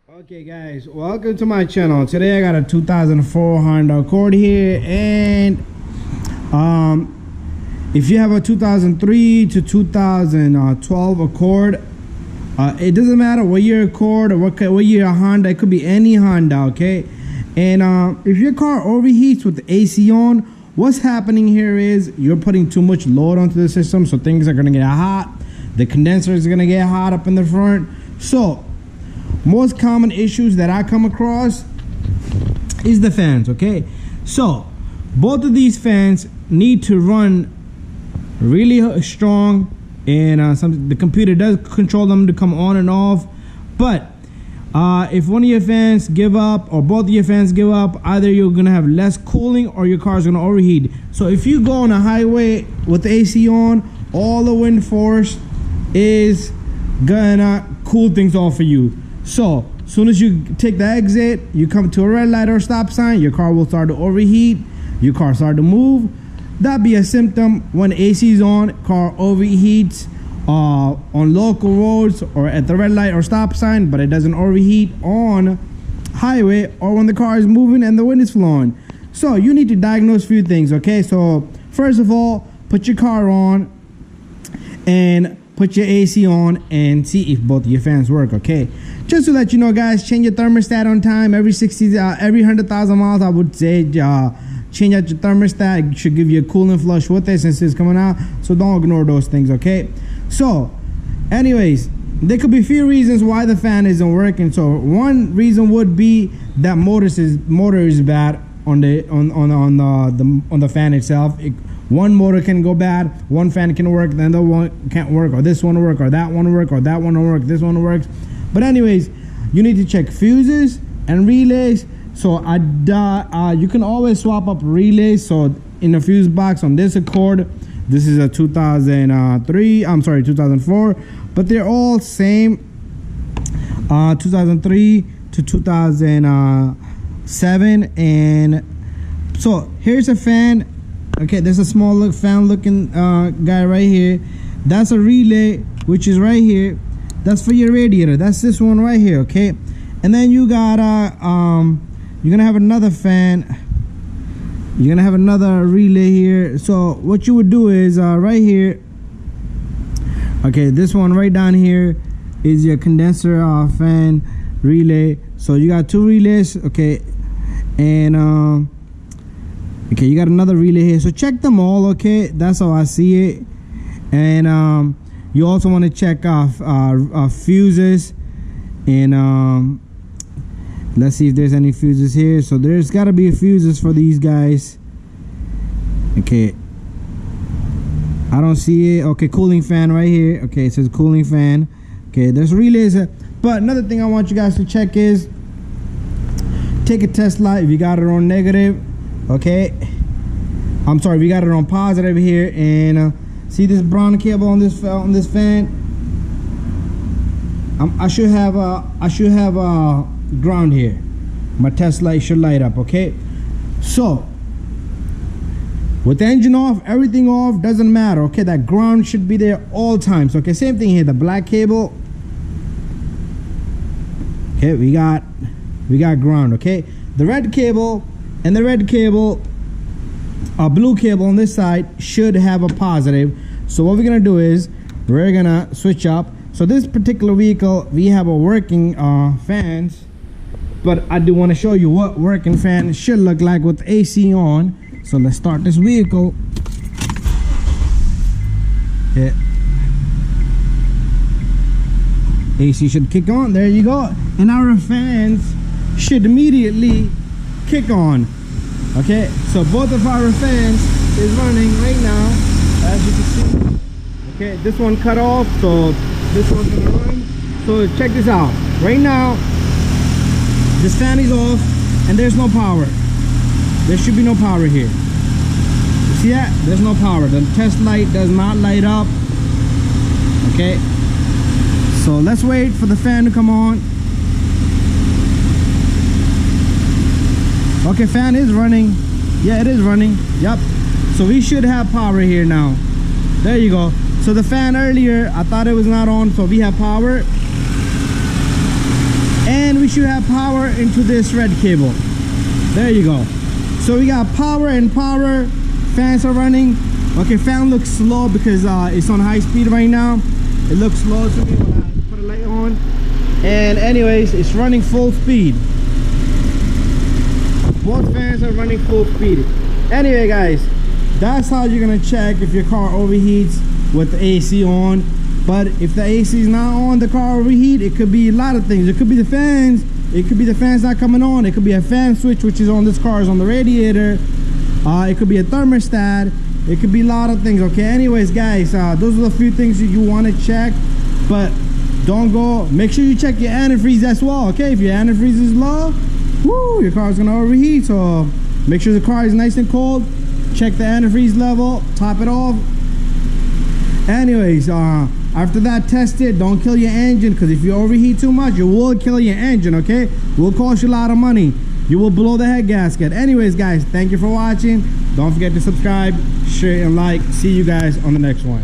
Okay guys, welcome to my channel. Today I got a 2004 Honda Accord here, and if you have a 2003 to 2012 Accord, it doesn't matter what year Accord or what year Honda, it could be any Honda, okay? And if your car overheats with the AC on, what's happening here is you're putting too much load onto the system, so things are gonna get hot. The condenser is gonna get hot up in the front. So most common issues that I come across is the fans, okay? So both of these fans need to run really strong, and the computer does control them to come on and off. But if one of your fans give up or both of your fans give up, either you're gonna have less cooling or your car's gonna overheat. So if you go on a highway with the AC on, all the wind force is gonna cool things off for you. So as soon as you take the exit, you come to a red light or stop sign, your car will start to overheat, your car start to move. That'd be a symptom when AC is on, car overheats on local roads or at the red light or stop sign, but it doesn't overheat on highway or when the car is moving and the wind is flowing. So you need to diagnose a few things, okay? So first of all, put your car on and put your AC on and see if both of your fans work, okay? Just to let you know, guys, change your thermostat on time. Every 100,000 miles, I would say change out your thermostat. It should give you a cooling flush with it since it's coming out. So don't ignore those things, okay? So anyways, there could be a few reasons why the fan isn't working. So one reason would be that motor is bad on the fan itself. One motor can go bad, one fan can work, the other one can't work, or this one will work, or that one will work, or that one will work, this one works. But anyways, you need to check fuses and relays. So you can always swap up relays. So in the fuse box on this Accord, this is a 2004, but they're all same, 2003 to 2007. And so here's a fan. Okay, there's a small fan looking guy right here. That's a relay, which is right here. That's for your radiator. That's this one right here, okay? And then you got you're gonna have another fan. You're gonna have another relay here. So what you would do is right here, okay, this one right down here is your condenser fan relay. So you got two relays, okay, and okay, you got another relay here. So check them all, okay? That's how I see it. And you also want to check off fuses, and let's see if there's any fuses here. So there's got to be fuses for these guys. Okay, I don't see it. Okay, cooling fan right here. Okay, it says cooling fan. Okay, there's relays. But another thing I want you guys to check is take a test light if you got it on negative. Okay, I'm sorry, we got it on positive here, and see this brown cable on this fan. I should have ground here. My test light should light up, okay? So with the engine off, everything off, doesn't matter, okay? That ground should be there all times. Okay, same thing here, the black cable. Okay, we got ground, okay? The red cable and the red cable, blue cable on this side should have a positive. So what we're gonna do is we're gonna switch up. So this particular vehicle, we have a working fans, but I do want to show you what working fan should look like with AC on. So let's start this vehicle. Okay, AC should kick on. There you go, and our fans should immediately kick on. Okay, so both of our fans is running right now, as you can see. Okay, this one cut off, so this one's gonna run. So check this out. Right now, this fan is off and there's no power. There should be no power here. You see that? There's no power. The test light does not light up. Okay, so let's wait for the fan to come on. Okay, fan is running. Yeah, it is running. Yep. So we should have power here now. There you go. So the fan earlier, I thought it was not on, so we have power. And we we should have power into this red cable. There you go. So we got power and power. Fans are running. Okay, fan looks slow because it's on high speed right now. It looks slow to me when I put a light on. And anyways, it's running full speed. Both fans are running full speed. Anyway guys, that's how you're gonna check if your car overheats with the AC on. But if the AC is not on, the car overheat, it could be a lot of things. It could be the fans. It could be the fans not coming on. It could be a fan switch, which is on this car, is on the radiator. It could be a thermostat. It could be a lot of things. Okay, anyways guys, those are the few things that you want to check. But don't go, make sure you check your antifreeze as well. Okay, if your antifreeze is low, woo, your car is gonna overheat. So make sure the car is nice and cold. Check the antifreeze level, top it off. Anyways, after that, test it. Don't kill your engine, because if you overheat too much, it will kill your engine. Okay, it will cost you a lot of money. You will blow the head gasket. Anyways guys, thank you for watching. Don't forget to subscribe, share, and like. See you guys on the next one.